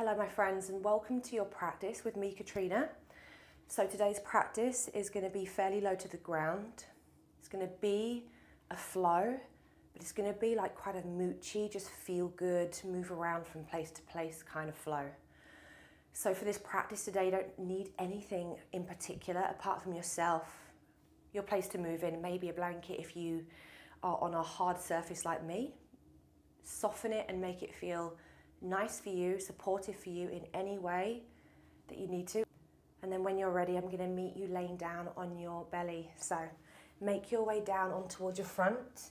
Hello my friends and welcome to your practice with me, Katrina. So today's practice is going to be fairly low to the ground. It's going to be a flow, but it's going to be like quite a moochy, just feel good, move around from place to place kind of flow. So for this practice today, you don't need anything in particular apart from yourself, your place to move in, maybe a blanket if you are on a hard surface like me. Soften it and make it feel nice for you, supportive for you in any way that you need to. And then when you're ready, I'm going to meet you laying down on your belly. So make your way down on towards your front.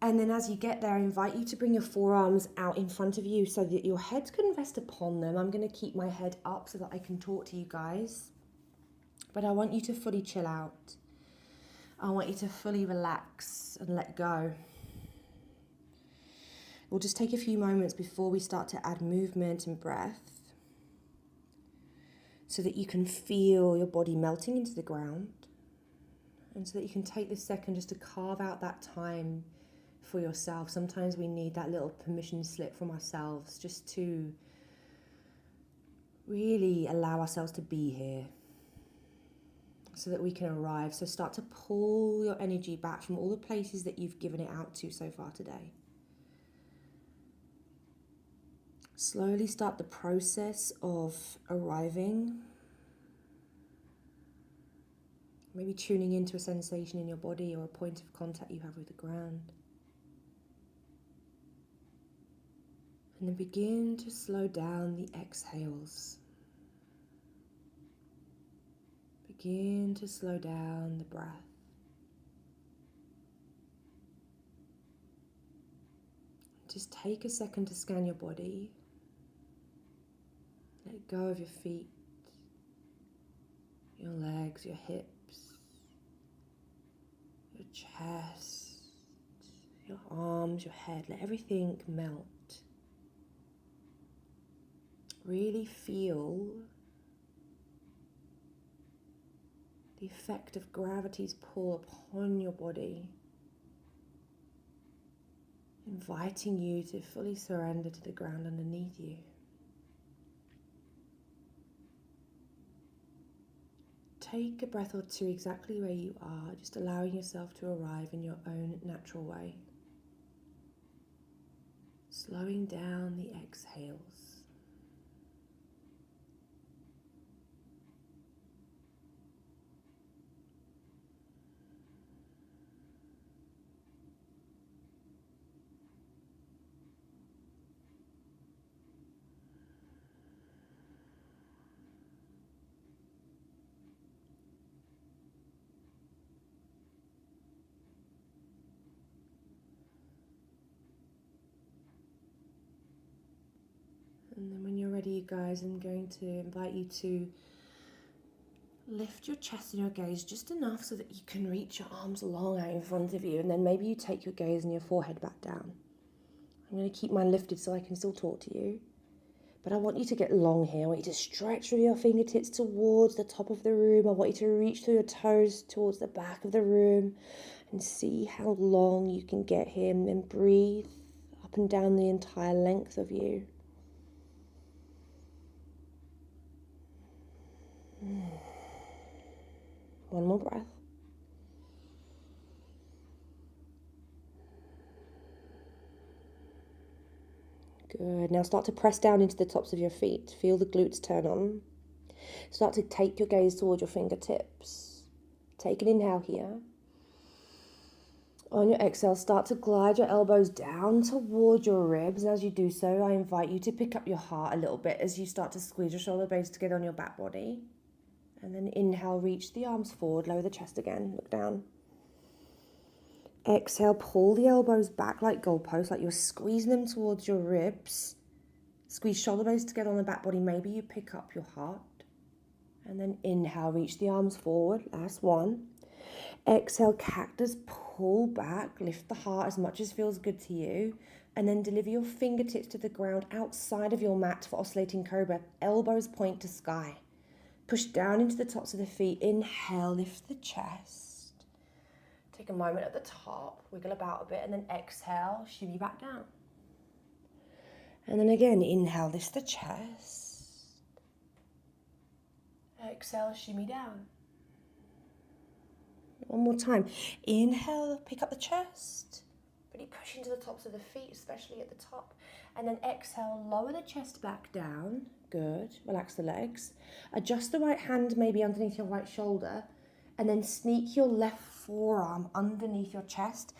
And then as you get there, I invite you to bring your forearms out in front of you so that your head can rest upon them. I'm going to keep my head up so that I can talk to you guys. But I want you to fully chill out. I want you to fully relax and let go. We'll just take a few moments before we start to add movement and breath so that you can feel your body melting into the ground and so that you can take this second just to carve out that time for yourself. Sometimes we need that little permission slip from ourselves just to really allow ourselves to be here, so that we can arrive. So start to pull your energy back from all the places that you've given it out to so far today. Slowly start the process of arriving. Maybe tuning into a sensation in your body or a point of contact you have with the ground. And then begin to slow down the exhales. Begin to slow down the breath. Just take a second to scan your body. Let go of your feet, your legs, your hips, your chest, your arms, your head. Let everything melt. Really feel the effect of gravity's pull upon your body, inviting you to fully surrender to the ground underneath you. Take a breath or two exactly where you are, just allowing yourself to arrive in your own natural way. Slowing down the exhales. And then when you're ready, you guys, I'm going to invite you to lift your chest and your gaze just enough so that you can reach your arms long out in front of you. And then maybe you take your gaze and your forehead back down. I'm going to keep mine lifted so I can still talk to you. But I want you to get long here. I want you to stretch through your fingertips towards the top of the room. I want you to reach through your toes towards the back of the room and see how long you can get here. And then breathe up and down the entire length of you. One more breath. Good. Now start to press down into the tops of your feet. Feel the glutes turn on. Start to take your gaze towards your fingertips. Take an inhale here. On your exhale, start to glide your elbows down toward your ribs. And as you do so, I invite you to pick up your heart a little bit as you start to squeeze your shoulder blades together on your back body. And then inhale, reach the arms forward, lower the chest again, look down. Exhale, pull the elbows back like goalposts, like you're squeezing them towards your ribs. Squeeze shoulder blades together on the back body. Maybe you pick up your heart. And then inhale, reach the arms forward, last one. Exhale, cactus, pull back, lift the heart as much as feels good to you. And then deliver your fingertips to the ground outside of your mat for oscillating cobra. Elbows point to sky. Push down into the tops of the feet. Inhale, lift the chest. Take a moment at the top, wiggle about a bit, and then exhale, shimmy back down. And then again, inhale, lift the chest. Exhale, shimmy down. One more time. Inhale, pick up the chest. Really push into the tops of the feet, especially at the top. And then exhale, lower the chest back down. Good. Relax the legs. Adjust the right hand maybe underneath your right shoulder. And then sneak your left forearm underneath your chest.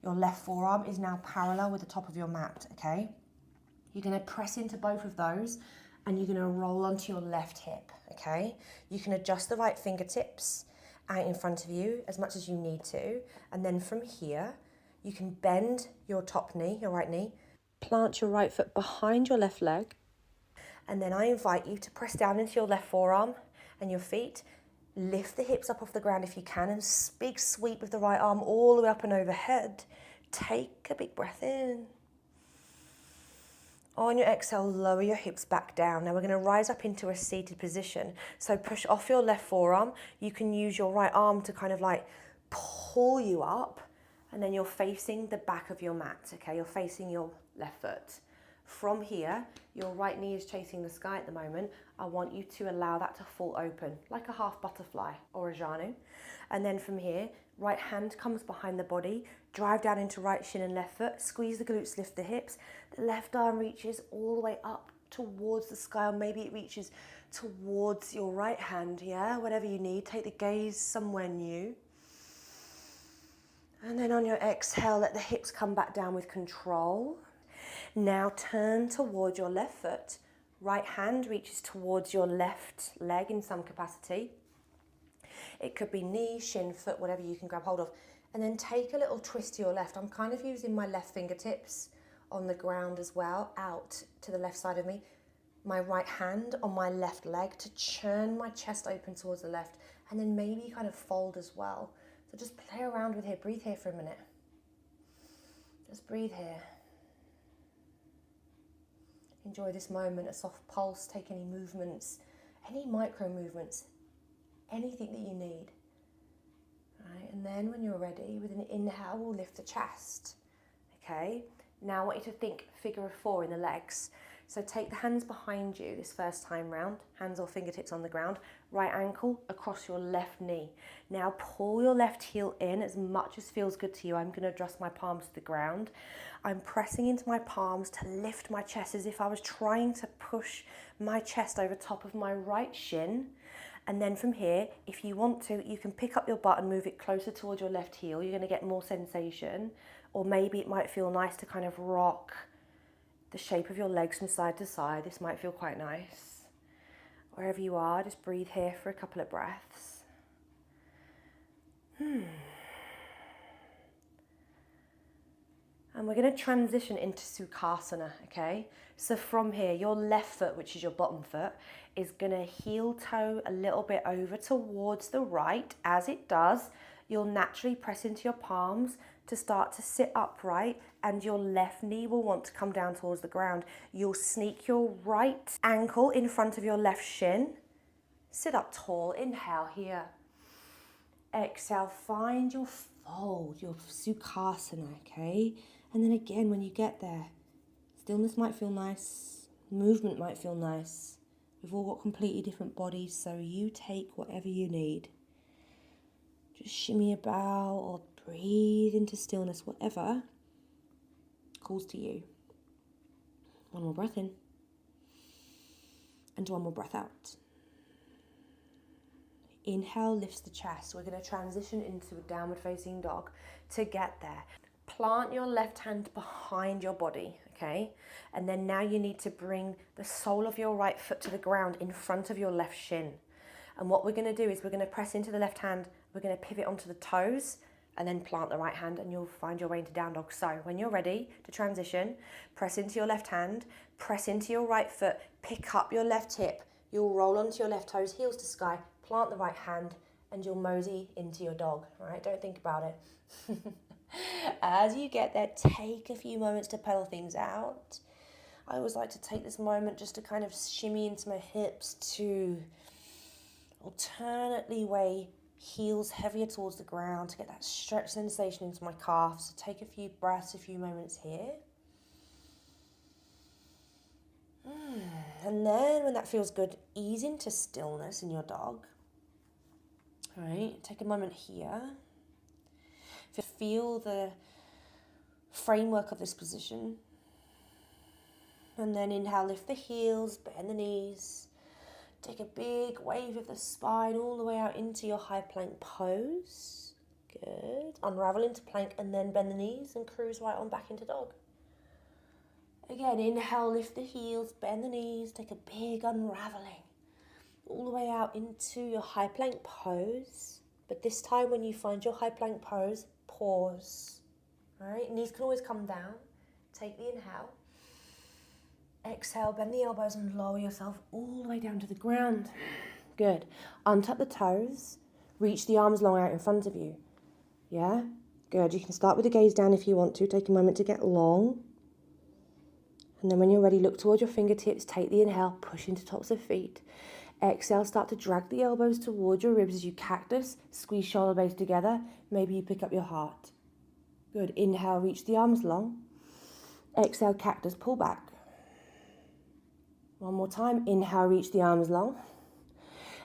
Your left forearm is now parallel with the top of your mat, okay? You're going to press into both of those and you're going to roll onto your left hip, okay? You can adjust the right fingertips out in front of you as much as you need to. And then from here, you can bend your top knee, your right knee, plant your right foot behind your left leg. And then I invite you to press down into your left forearm and your feet. Lift the hips up off the ground if you can, and big sweep with the right arm all the way up and overhead. Take a big breath in. On your exhale, lower your hips back down. Now we're going to rise up into a seated position. So push off your left forearm. You can use your right arm to kind of like pull you up, and then you're facing the back of your mat, okay? You're facing your left foot. From here, your right knee is chasing the sky at the moment. I want you to allow that to fall open, like a half butterfly or a janu. And then from here, right hand comes behind the body, drive down into right shin and left foot, squeeze the glutes, lift the hips. The left arm reaches all the way up towards the sky, or maybe it reaches towards your right hand, yeah? Whatever you need, take the gaze somewhere new. And then on your exhale, let the hips come back down with control. Now turn towards your left foot. Right hand reaches towards your left leg in some capacity. It could be knee, shin, foot, whatever you can grab hold of. And then take a little twist to your left. I'm kind of using my left fingertips on the ground as well, out to the left side of me. My right hand on my left leg to churn my chest open towards the left. And then maybe kind of fold as well. So just play around with here. Breathe here for a minute. Just breathe here. Enjoy this moment, a soft pulse, take any movements, any micro movements, anything that you need. Right, and then when you're ready, with an inhale, we'll lift the chest. Okay, now I want you to think figure of four in the legs. So take the hands behind you this first time round, hands or fingertips on the ground, right ankle across your left knee. Now pull your left heel in as much as feels good to you. I'm going to adjust my palms to the ground. I'm pressing into my palms to lift my chest as if I was trying to push my chest over top of my right shin. And then from here, if you want to, you can pick up your butt and move it closer towards your left heel. You're going to get more sensation. Or maybe it might feel nice to kind of rock the shape of your legs from side to side. This might feel quite nice. Wherever you are, just breathe here for a couple of breaths. And we're going to transition into Sukhasana, okay? So from here, your left foot, which is your bottom foot, is going to heel toe a little bit over towards the right. As it does, you'll naturally press into your palms to start to sit upright, and your left knee will want to come down towards the ground. You'll sneak your right ankle in front of your left shin. Sit up tall. Inhale here. Exhale, find your fold, your Sukhasana, okay? And then again, when you get there, stillness might feel nice, movement might feel nice. We've all got completely different bodies, so you take whatever you need. Just shimmy about or breathe into stillness, whatever calls to you. One more breath in. And one more breath out. Inhale lifts the chest. We're going to transition into a downward facing dog. To get there, plant your left hand behind your body, okay? And then now you need to bring the sole of your right foot to the ground in front of your left shin. And what we're going to do is we're going to press into the left hand, we're going to pivot onto the toes, and then plant the right hand, and you'll find your way into down dog. So when you're ready to transition, press into your left hand, press into your right foot, pick up your left hip, you'll roll onto your left toes, heels to sky, plant the right hand, and you'll mosey into your dog, all right? Don't think about it. As you get there, take a few moments to pedal things out. I always like to take this moment just to kind of shimmy into my hips, to alternately weigh heels heavier towards the ground to get that stretch sensation into my calves. So take a few breaths, a few moments here. And then when that feels good, ease into stillness in your dog. All right, take a moment here. Feel the framework of this position. And then inhale, lift the heels, bend the knees. Take a big wave of the spine all the way out into your high plank pose. Good. Unravel into plank and then bend the knees and cruise right on back into dog. Again, inhale, lift the heels, bend the knees, take a big unraveling all the way out into your high plank pose. But this time when you find your high plank pose, pause. All right, knees can always come down. Take the inhale. Exhale, bend the elbows and lower yourself all the way down to the ground. Good. Untuck the toes. Reach the arms long out in front of you. Yeah? Good. You can start with the gaze down if you want to. Take a moment to get long. And then when you're ready, look toward your fingertips. Take the inhale. Push into tops of feet. Exhale, start to drag the elbows towards your ribs as you cactus. Squeeze shoulder blades together. Maybe you pick up your heart. Good. Inhale, reach the arms long. Exhale, cactus, pull back. One more time. Inhale, reach the arms long.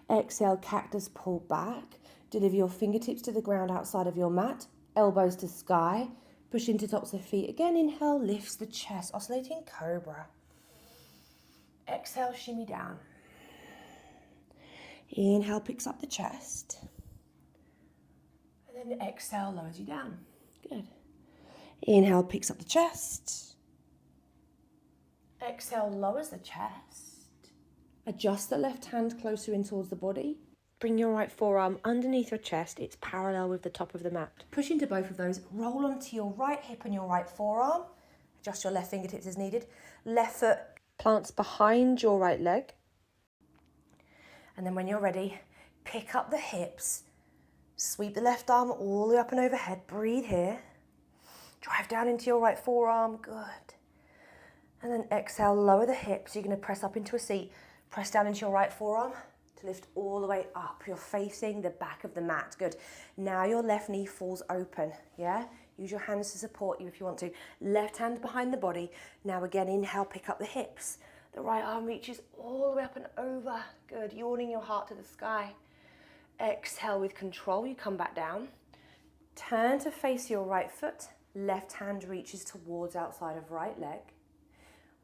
Exhale, cactus, pull back. Deliver your fingertips to the ground outside of your mat. Elbows to sky. Push into tops of feet. Again, inhale, lifts the chest. Oscillating cobra. Exhale, shimmy down. Inhale, picks up the chest. And then exhale, lowers you down. Good. Inhale, picks up the chest. Exhale, lowers the chest. Adjust the left hand closer in towards the body. Bring your right forearm underneath your chest. It's parallel with the top of the mat. Push into both of those. Roll onto your right hip and your right forearm. Adjust your left fingertips as needed. Left foot plants behind your right leg. And then when you're ready, pick up the hips. Sweep the left arm all the way up and overhead. Breathe here. Drive down into your right forearm. Good. And then exhale, lower the hips. You're going to press up into a seat. Press down into your right forearm to lift all the way up. You're facing the back of the mat. Good. Now your left knee falls open. Yeah? Use your hands to support you if you want to. Left hand behind the body. Now again, inhale, pick up the hips. The right arm reaches all the way up and over. Good. Yawning your heart to the sky. Exhale with control. You come back down. Turn to face your right foot. Left hand reaches towards outside of right leg.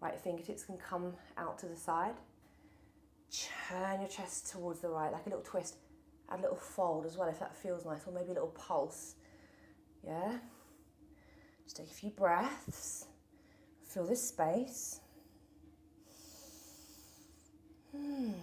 Right fingertips can come out to the side. Turn your chest towards the right, like a little twist. Add a little fold as well if that feels nice, or maybe a little pulse. Yeah? Just take a few breaths. Fill this space. And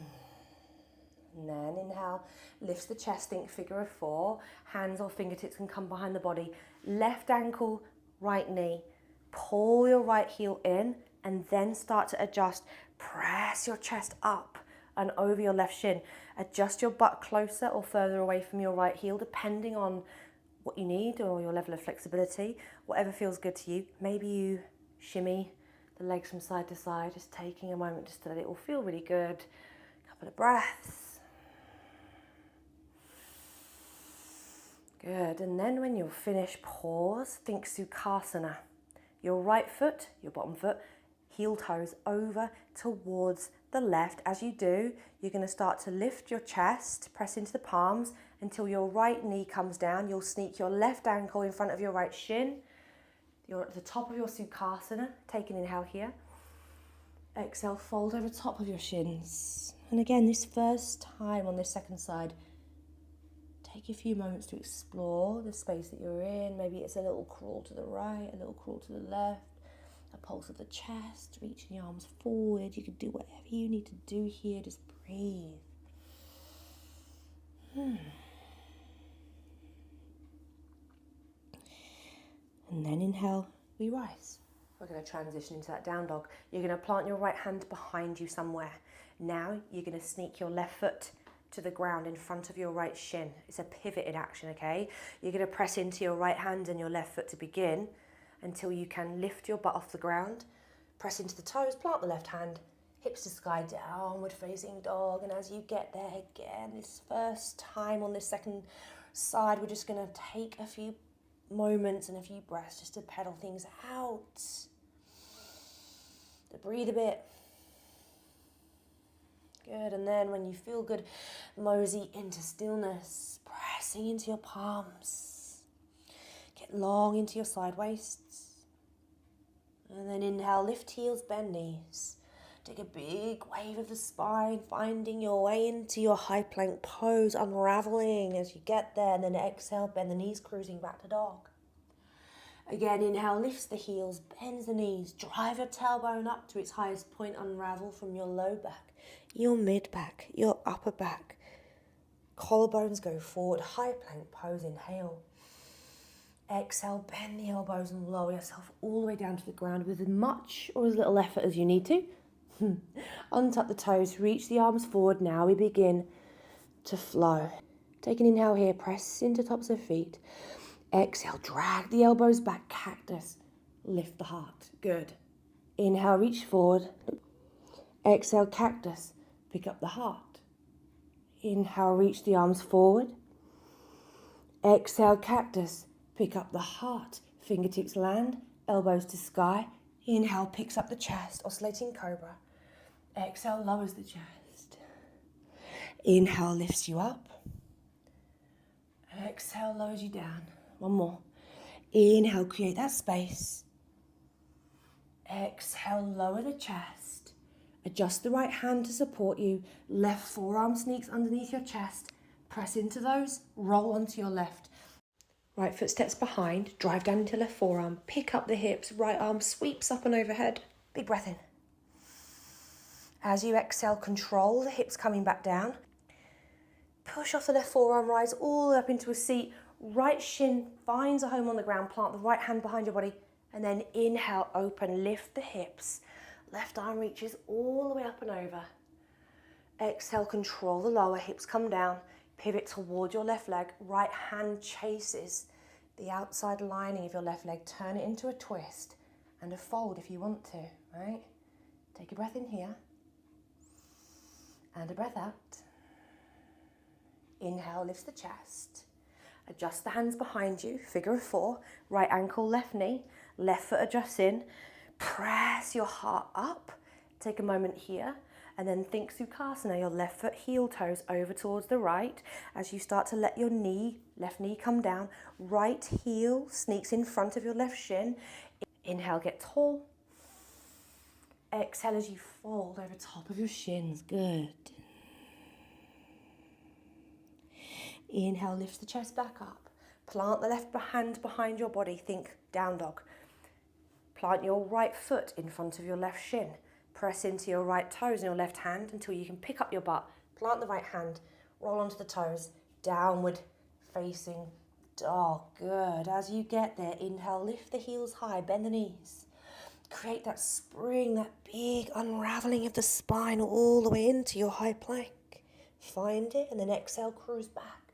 then inhale, lifts the chest, think figure of four. Hands or fingertips can come behind the body. Left ankle, right knee. Pull your right heel in. And then start to adjust. Press your chest up and over your left shin. Adjust your butt closer or further away from your right heel, depending on what you need or your level of flexibility, whatever feels good to you. Maybe you shimmy the legs from side to side, just taking a moment just to let it all feel really good. Couple of breaths. Good. And then when you're finished, pause. Think Sukhasana. Your right foot, your bottom foot, heel toes over towards the left. As you do, you're going to start to lift your chest, press into the palms until your right knee comes down. You'll sneak your left ankle in front of your right shin. You're at the top of your Sukhasana. Take an inhale here. Exhale, fold over top of your shins. And again, this first time on this second side, take a few moments to explore the space that you're in. Maybe it's a little crawl to the right, a little crawl to the left. A pulse of the chest, reaching the arms forward. You can do whatever you need to do here. Just breathe. And then inhale, we rise. We're going to transition into that down dog. You're going to plant your right hand behind you somewhere. Now you're going to sneak your left foot to the ground in front of your right shin. It's a pivoted action, okay? You're going to press into your right hand and your left foot to begin, until you can lift your butt off the ground, press into the toes, plant the left hand, hips to sky, downward facing dog. And as you get there again, this first time on this second side, we're just going to take a few moments and a few breaths just to pedal things out, to breathe a bit. Good, and then when you feel good, mosey into stillness, pressing into your palms. Get long into your side waists. And then inhale, lift heels, bend knees. Take a big wave of the spine, finding your way into your high plank pose, unraveling as you get there. And then exhale, bend the knees, cruising back to dog. Again, inhale, lifts the heels, bends the knees, drive your tailbone up to its highest point, unravel from your low back, your mid back, your upper back. Collarbones go forward, high plank pose, inhale. Exhale, bend the elbows and lower yourself all the way down to the ground with as much or as little effort as you need to. Untuck the toes, reach the arms forward. Now we begin to flow. Take an inhale here, press into tops of feet. Exhale, drag the elbows back, cactus. Lift the heart. Good. Inhale, reach forward. Exhale, cactus. Pick up the heart. Inhale, reach the arms forward. Exhale, cactus. Pick up the heart. Fingertips land, elbows to sky. Inhale, picks up the chest, oscillating cobra. Exhale, lowers the chest. Inhale, lifts you up. Exhale, lowers you down. One more. Inhale, create that space. Exhale, lower the chest. Adjust the right hand to support you. Left forearm sneaks underneath your chest. Press into those. Roll onto your left. Right foot steps behind. Drive down into left forearm. Pick up the hips. Right arm sweeps up and overhead. Big breath in. As you exhale, control the hips coming back down. Push off the left forearm, rise all the way up into a seat. Right shin finds a home on the ground. Plant the right hand behind your body. And then inhale, open, lift the hips. Left arm reaches all the way up and over. Exhale, control the lower, hips come down. Pivot toward your left leg. Right hand chases the outside lining of your left leg. Turn it into a twist and a fold if you want to, right? Take a breath in here. And a breath out. Inhale, lifts the chest. Adjust the hands behind you, figure of four. Right ankle, left knee. Left foot adjusts in. Press your heart up. Take a moment here. And then think Sukhasana, your left foot heel toes over towards the right. As you start to let your left knee come down. Right heel sneaks in front of your left shin. Inhale, get tall. Exhale as you fold over top of your shins. Good. Inhale, lift the chest back up. Plant the left hand behind your body. Think down dog. Plant your right foot in front of your left shin. Press into your right toes in your left hand until you can pick up your butt. Plant the right hand. Roll onto the toes. Downward facing dog. Good. As you get there, inhale, lift the heels high. Bend the knees. Create that spring, that big unraveling of the spine all the way into your high plank. Find it and then exhale, cruise back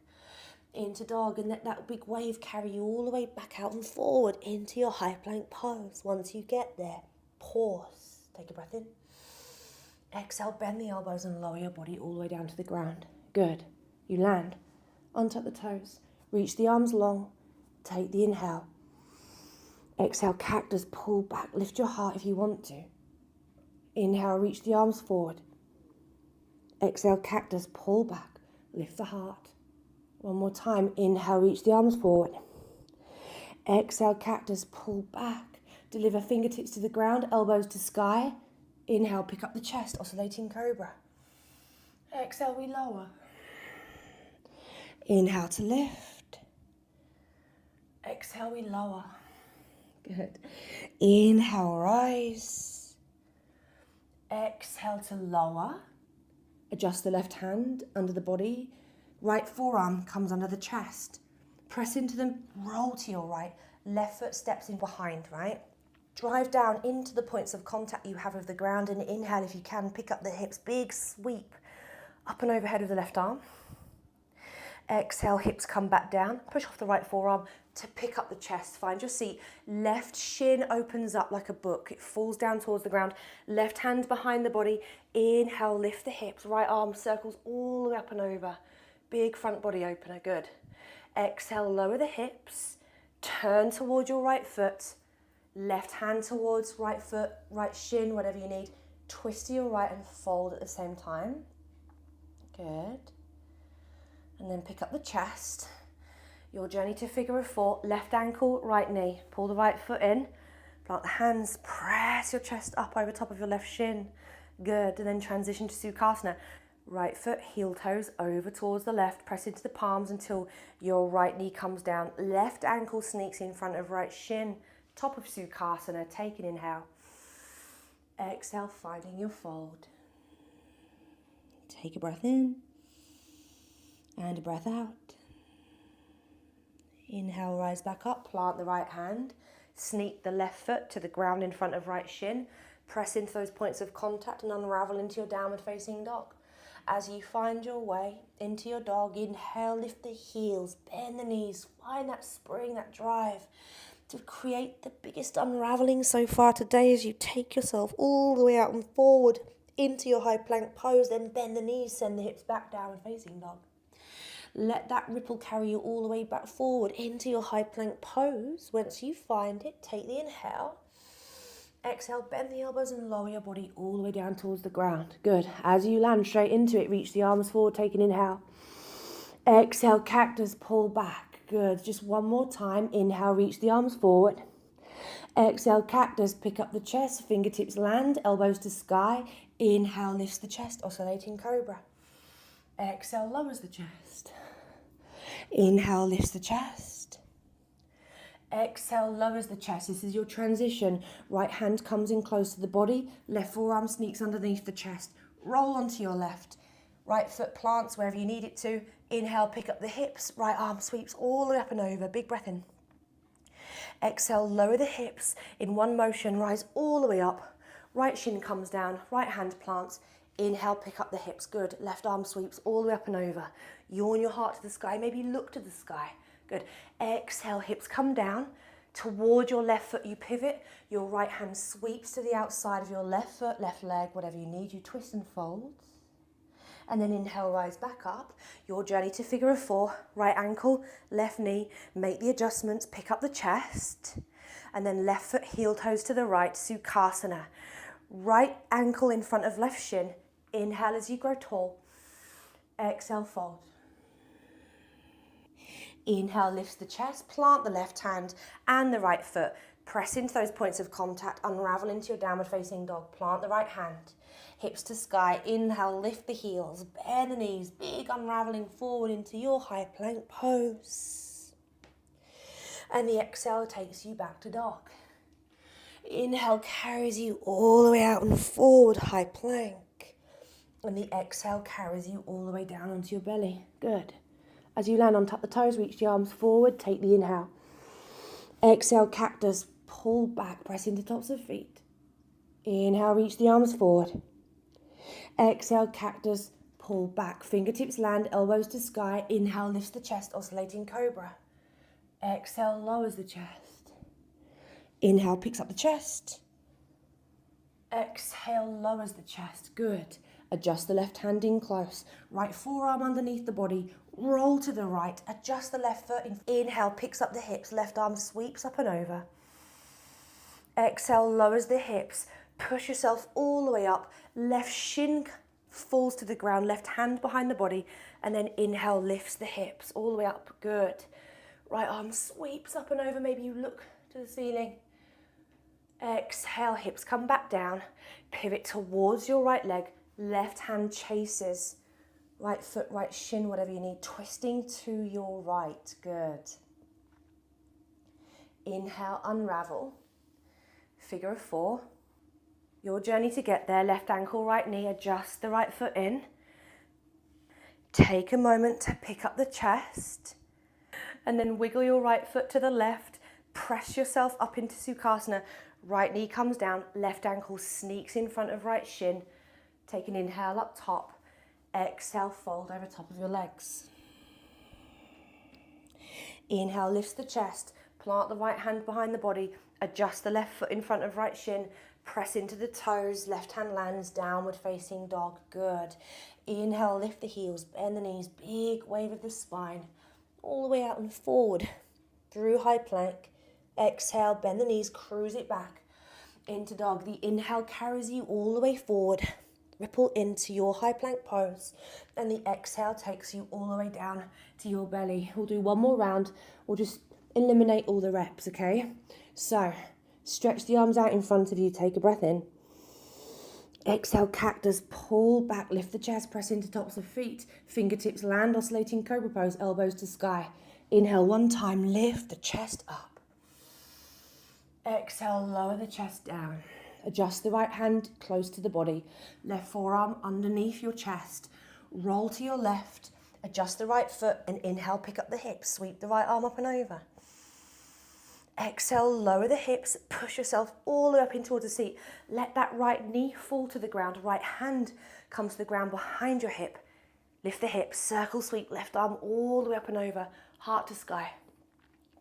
into dog and let that big wave carry you all the way back out and forward into your high plank pose. Once you get there, pause. Take a breath in. Exhale, bend the elbows and lower your body all the way down to the ground. Good. You land. Untuck the toes. Reach the arms long. Take the inhale. Exhale, cactus, pull back. Lift your heart if you want to. Inhale, reach the arms forward. Exhale, cactus, pull back. Lift the heart. One more time. Inhale, reach the arms forward. Exhale, cactus, pull back. Deliver fingertips to the ground, elbows to sky. Inhale, pick up the chest, oscillating cobra. Exhale, we lower. Inhale to lift. Exhale, we lower. Good. Inhale, rise. Exhale to lower. Adjust the left hand under the body. Right forearm comes under the chest. Press into them, roll to your right. Left foot steps in behind, right? Drive down into the points of contact you have with the ground and inhale if you can. Pick up the hips, big sweep up and overhead of the left arm. Exhale, hips come back down. Push off the right forearm. to pick up the chest. Find your seat. Left shin opens up like a book. It falls down towards the ground. Left hand behind the body. Inhale, lift the hips. Right arm circles all the way up and over. Big front body opener. Good. Exhale, lower the hips. Turn towards your right foot. Left hand towards right foot, right shin, whatever you need. Twist to your right and fold at the same time. Good. And then pick up the chest. Your journey to figure of four. Left ankle, right knee. Pull the right foot in. Plant the hands. Press your chest up over top of your left shin. Good. And then transition to Sukhasana. Right foot, heel toes over towards the left. Press into the palms until your right knee comes down. Left ankle sneaks in front of right shin. Top of Sukhasana. Take an inhale. Exhale, finding your fold. Take a breath in. And a breath out. Inhale, rise back up. Plant the right hand. Sneak the left foot to the ground in front of right shin. Press into those points of contact and unravel into your downward facing dog. As you find your way into your dog, inhale, lift the heels, bend the knees, find that spring, that drive to create the biggest unraveling so far today as you take yourself all the way out and forward into your high plank pose, then bend the knees, send the hips back, downward facing dog. Let that ripple carry you all the way back forward into your high plank pose. Once you find it, take the inhale. Exhale, bend the elbows and lower your body all the way down towards the ground. Good. As you land straight into it, reach the arms forward, take an inhale. Exhale, cactus, pull back. Good. Just one more time. Inhale, reach the arms forward. Exhale, cactus, pick up the chest, fingertips land, elbows to sky. Inhale, lifts the chest, oscillating cobra. Exhale, lowers the chest. Inhale, lifts the chest. Exhale, lowers the chest. This is your transition. Right hand comes in close to the body. Left forearm sneaks underneath the chest. Roll onto your left. Right foot plants wherever you need it to. Inhale, pick up the hips. Right arm sweeps all the way up and over. Big breath in. Exhale, lower the hips. In one motion, rise all the way up. Right shin comes down. Right hand plants. Inhale, pick up the hips. Good. Left arm sweeps all the way up and over. Yawn your heart to the sky. Maybe look to the sky. Good. Exhale, hips come down. Toward your left foot, you pivot. Your right hand sweeps to the outside of your left foot, left leg, whatever you need. You twist and fold. And then inhale, rise back up. Your journey to figure of four. Right ankle, left knee. Make the adjustments. Pick up the chest. And then left foot, heel toes to the right. Sukhasana. Right ankle in front of left shin. Inhale as you grow tall. Exhale, fold. Inhale, lifts the chest, plant the left hand and the right foot. Press into those points of contact, unravel into your downward facing dog. Plant the right hand, hips to sky. Inhale, lift the heels, bend the knees, big unraveling forward into your high plank pose. And the exhale takes you back to dog. Inhale carries you all the way out and forward, high plank. And the exhale carries you all the way down onto your belly. Good. As you land on top of the toes, reach the arms forward, take the inhale. Exhale, cactus, pull back, press into tops of feet. Inhale, reach the arms forward. Exhale, cactus, pull back, fingertips land, elbows to sky. Inhale, lifts the chest, oscillating cobra. Exhale, lowers the chest. Inhale, picks up the chest. Exhale, lowers the chest. Good. Adjust the left hand in close. Right forearm underneath the body. Roll to the right. Adjust the left foot. Inhale, picks up the hips. Left arm sweeps up and over. Exhale, lowers the hips. Push yourself all the way up. Left shin falls to the ground. Left hand behind the body. And then inhale, lifts the hips all the way up. Good. Right arm sweeps up and over. Maybe you look to the ceiling. Exhale, hips come back down. Pivot towards your right leg. Left hand chases. Right foot, right shin, whatever you need. Twisting to your right. Good. Inhale, unravel. Figure of four. Your journey to get there. Left ankle, right knee. Adjust the right foot in. Take a moment to pick up the chest. And then wiggle your right foot to the left. Press yourself up into Sukhasana. Right knee comes down. Left ankle sneaks in front of right shin. Take an inhale up top. Exhale, fold over top of your legs. Inhale, lifts the chest. Plant the right hand behind the body. Adjust the left foot in front of right shin. Press into the toes. Left hand lands, downward facing dog. Good. Inhale, lift the heels, bend the knees. Big wave of the spine. All the way out and forward. Through high plank. Exhale, bend the knees, cruise it back into dog. The inhale carries you all the way forward. Ripple into your high plank pose. And the exhale takes you all the way down to your belly. We'll do one more round. We'll just eliminate all the reps, okay? So, stretch the arms out in front of you. Take a breath in. Exhale, cactus, pull back, lift the chest, press into tops of feet. Fingertips land, oscillating cobra pose, elbows to sky. Inhale one time, lift the chest up. Exhale, lower the chest down. Adjust the right hand close to the body. Left forearm underneath your chest. Roll to your left. Adjust the right foot and inhale, pick up the hips. Sweep the right arm up and over. Exhale, lower the hips. Push yourself all the way up in towards the seat. Let that right knee fall to the ground. Right hand come to the ground behind your hip. Lift the hips. Circle sweep. Left arm all the way up and over. Heart to sky.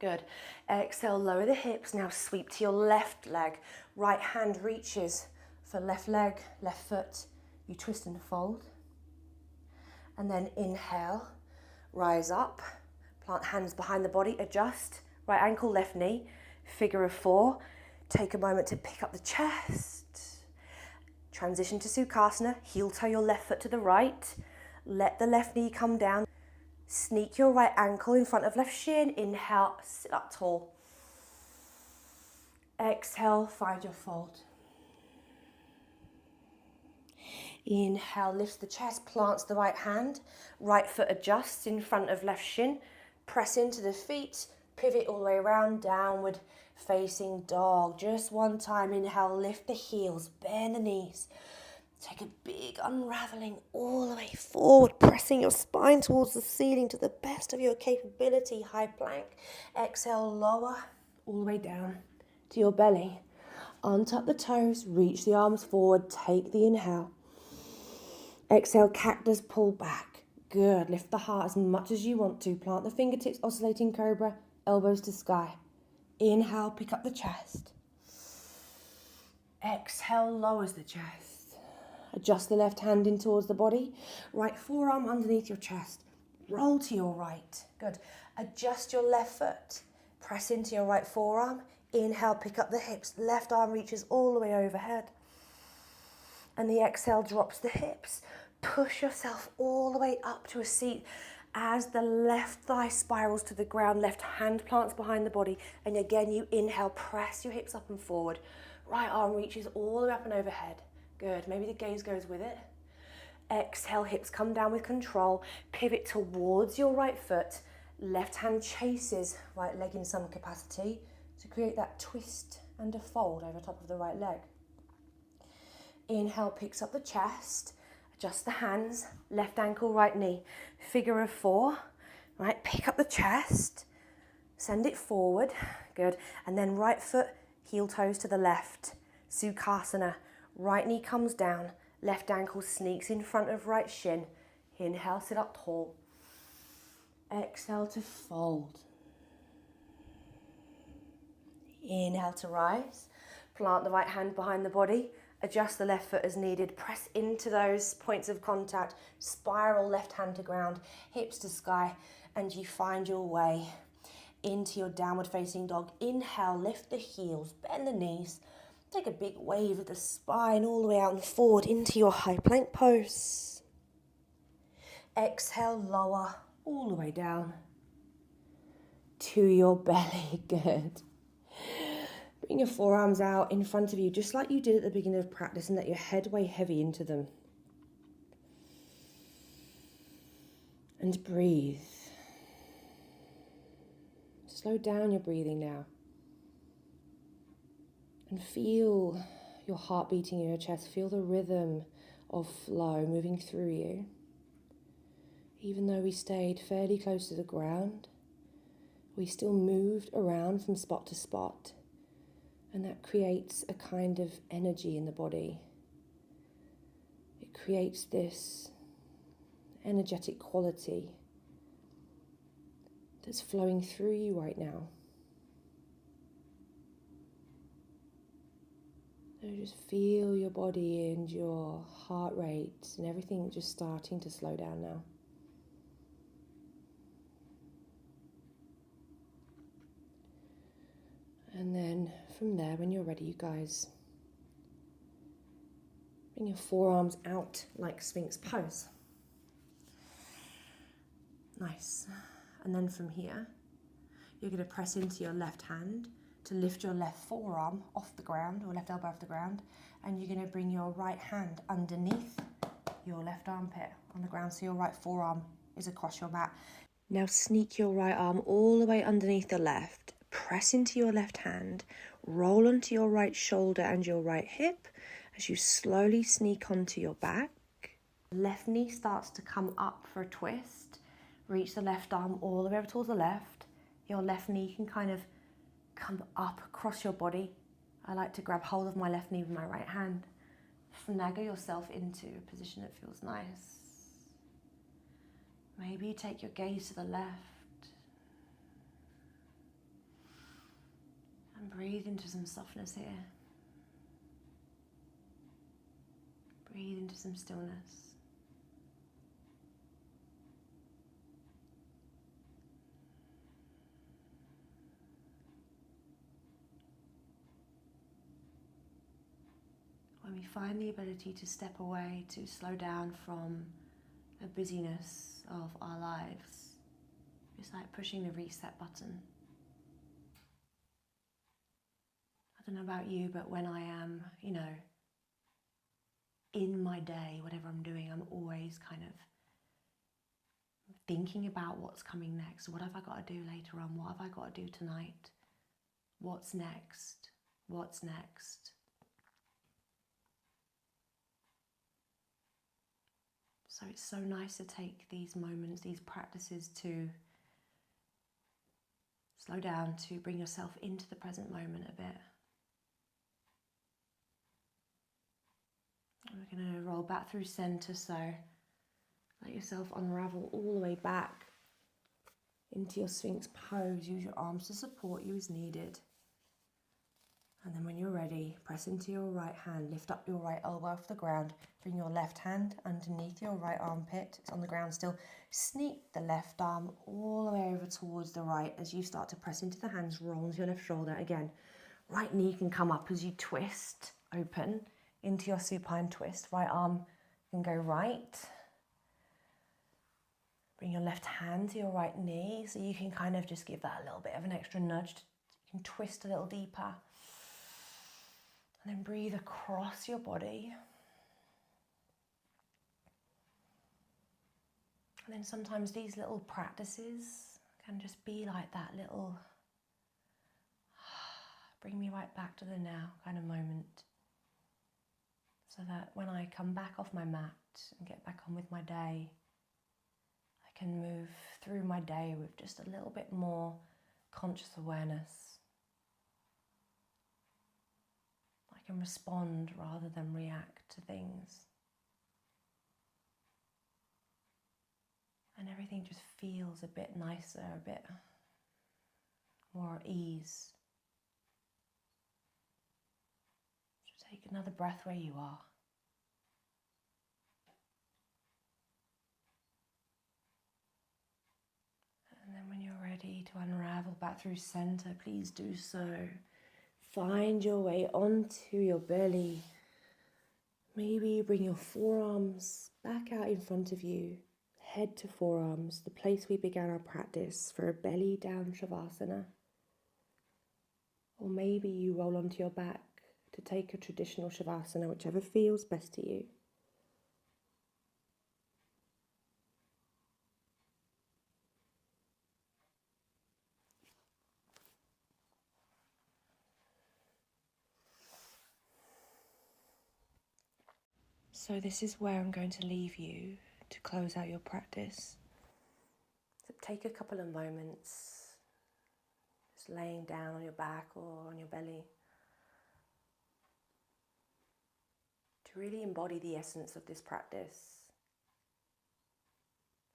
Good. Exhale, lower the hips. Now sweep to your left leg. Right hand reaches for left leg, left foot. You twist and fold. And then inhale, rise up. Plant hands behind the body, adjust. Right ankle, left knee. Figure of four. Take a moment to pick up the chest. Transition to Sukhasana. Heel toe your left foot to the right. Let the left knee come down. Sneak your right ankle in front of left shin. Inhale, sit up tall. Exhale, find your fold. Inhale, lifts the chest, plants the right hand. Right foot adjusts in front of left shin. Press into the feet, pivot all the way around, downward facing dog. Just one time, inhale, lift the heels, bend the knees. Take a big unraveling all the way forward, pressing your spine towards the ceiling to the best of your capability. High plank. Exhale, lower all the way down to your belly. Untuck the toes, reach the arms forward, take the inhale. Exhale, cactus, pull back. Good. Lift the heart as much as you want to. Plant the fingertips, oscillating cobra, elbows to sky. Inhale, pick up the chest. Exhale, lowers the chest. Adjust the left hand in towards the body. Right forearm underneath your chest. Roll to your right. Good. Adjust your left foot. Press into your right forearm. Inhale, pick up the hips. Left arm reaches all the way overhead. And the exhale drops the hips. Push yourself all the way up to a seat as the left thigh spirals to the ground. Left hand plants behind the body. And again, you inhale, press your hips up and forward. Right arm reaches all the way up and overhead. Good. Maybe the gaze goes with it. Exhale, hips come down with control. Pivot towards your right foot. Left hand chases right leg in some capacity to create that twist and a fold over top of the right leg. Inhale, picks up the chest. Adjust the hands. Left ankle, right knee. Figure of four. Right, pick up the chest. Send it forward. Good. And then right foot, heel toes to the left. Sukhasana. Right knee comes down, left ankle sneaks in front of right shin. Inhale, sit up tall. Exhale to fold. Inhale to rise. Plant the right hand behind the body. Adjust the left foot as needed. Press into those points of contact. Spiral left hand to ground, hips to sky, and you find your way into your downward facing dog. Inhale, lift the heels, bend the knees. Take a big wave of the spine all the way out and forward into your high plank pose. Exhale, lower all the way down to your belly. Good. Bring your forearms out in front of you, just like you did at the beginning of practice, and let your head weigh heavy into them. And breathe. Slow down your breathing now. And feel your heart beating in your chest. Feel the rhythm of flow moving through you. Even though we stayed fairly close to the ground, we still moved around from spot to spot. And that creates a kind of energy in the body. It creates this energetic quality that's flowing through you right now. So just feel your body and your heart rate and everything just starting to slow down now. And then from there, when you're ready, you guys, bring your forearms out like Sphinx pose. Nice. And then from here, you're going to press into your left hand to lift your left forearm off the ground, or left elbow off the ground, and you're going to bring your right hand underneath your left armpit on the ground, so your right forearm is across your mat. Now sneak your right arm all the way underneath the left, press into your left hand, roll onto your right shoulder and your right hip as you slowly sneak onto your back. Left knee starts to come up for a twist. Reach the left arm all the way over towards the left. Your left knee can kind of come up across your body. I like to grab hold of my left knee with my right hand. Snaggle yourself into a position that feels nice. Maybe you take your gaze to the left and breathe into some softness here. Breathe into some stillness. When we find the ability to step away, to slow down from the busyness of our lives, it's like pushing the reset button. I don't know about you, but when I am, in my day, whatever I'm doing, I'm always kind of thinking about what's coming next. What have I got to do later on? What have I got to do tonight? What's next? What's next? So it's so nice to take these moments, these practices to slow down, to bring yourself into the present moment a bit. And we're going to roll back through center, so let yourself unravel all the way back into your Sphinx pose. Use your arms to support you as needed. And then when you're ready, press into your right hand, lift up your right elbow off the ground, bring your left hand underneath your right armpit, it's on the ground still. Sneak the left arm all the way over towards the right as you start to press into the hands, roll into your left shoulder. Again, right knee can come up as you twist open into your supine twist. Right arm can go right. Bring your left hand to your right knee so you can kind of just give that a little bit of an extra nudge. You can twist a little deeper. And then breathe across your body. And then sometimes these little practices can just be like that little bring me right back to the now kind of moment. So that when I come back off my mat and get back on with my day, I can move through my day with just a little bit more conscious awareness. I can respond rather than react to things. And everything just feels a bit nicer, a bit more at ease. So take another breath where you are. And then when you're ready to unravel back through center, please do so. Find your way onto your belly. Maybe bring your forearms back out in front of you, head to forearms, the place we began our practice for a belly down Shavasana. Or maybe you roll onto your back to take a traditional Shavasana, whichever feels best to you. So this is where I'm going to leave you to close out your practice. So take a couple of moments, just laying down on your back or on your belly, to really embody the essence of this practice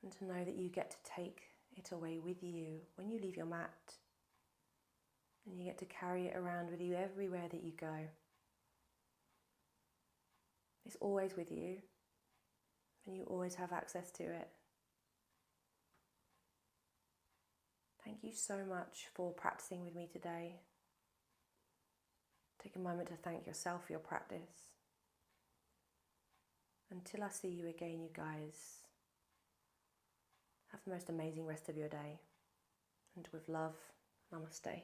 and to know that you get to take it away with you when you leave your mat. And you get to carry it around with you everywhere that you go. It's always with you, and you always have access to it. Thank you so much for practicing with me today. Take a moment to thank yourself for your practice. Until I see you again, you guys, have the most amazing rest of your day. And with love, namaste.